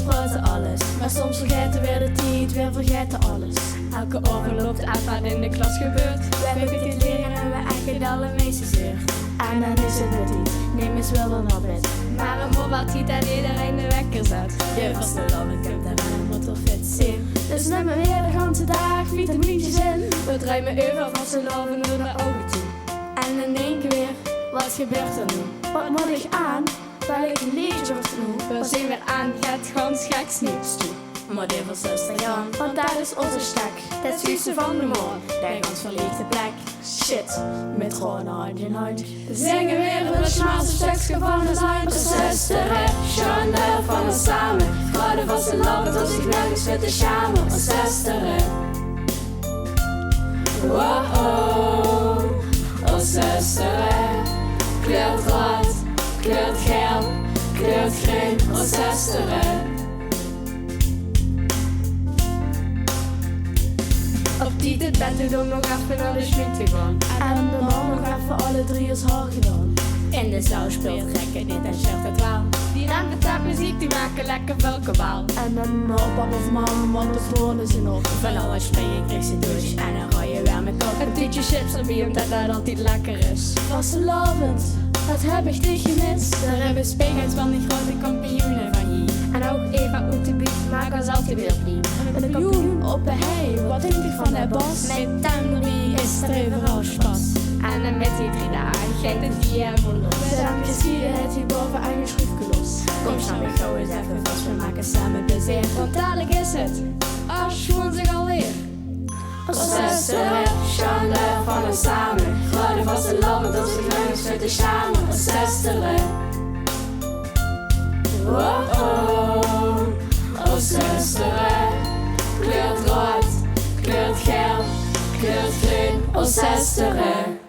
praten alles, maar soms vergeten we de tijd, we vergeten alles. Elke ogen loopt af wat in de klas gebeurt. We hebben het leren en we eigenlijk alle meisjes zeer. En dan is het met iets, neem eens wel naar bed. Maar een mol wat ziet dat iedereen de wekker zet. Je vaste loven komt daar aan een motorfit zien. Dus neem me weer de hele dag vitamintjes in. We draaien over van z'n loven door de ogen toe. En in één keer weer, wat gebeurt er nu? Wat moet ik aan? Welk liedje wordt nu? We zien weer aan, gaat gewoon geks niets toe. Maar dit was zuster gaan, want daar is onze stek. Het zussen van de moor, daar ons verliefde plek. Shit, met gewoon hand in hand. We zingen weer het smaalste stukje van de zijn. De zusteren, schande van ons samen. Graden van z'n lopen tot zich nergens zit te schamen. De zusteren. Wow, oh zusteren. Kleurt rood, kleurt geel, kleurt groen. Oh zusteren. Op die tijd bent u ook nog even naar de schmied te gaan. En daarna nog even alle drie ons haar gedaan. In de zaal speelt gekke dit en zegt het wel. Die rampen tap muziek die maken lekker veel kabaal. En dan papa of mama, want de volgende zijn op. Van alles springen kreeg ze douche en dan gooi je weer met kop. Een tientje chips erbij omdat dat altijd lekker is. Vastelavond, dat heb ik dich gemist. Daar hebben spegels van die grote kampioenen van hier. En ook Eva uit de buurt maken als altijd weer blieb. Een kampioen op de hei, wat denk ik van dat bos? Mijn tuinderie is er overal spas. En dan met die drie dagen geeft het die helemaal los. Bedankt, zie je het hierboven aan je schroefje los. Kom snel, we gauw eens even vast, we maken samen plezier. Want dadelijk is het, schoon zich alweer. Als zusteren, schande van ons samen. Graden van z'n lopen tot zich nergens zit te schamen. Als zusteren. Wow, oh zusteren. Kleurt rood, kleurt geel, kleurt groen. Oh zusteren.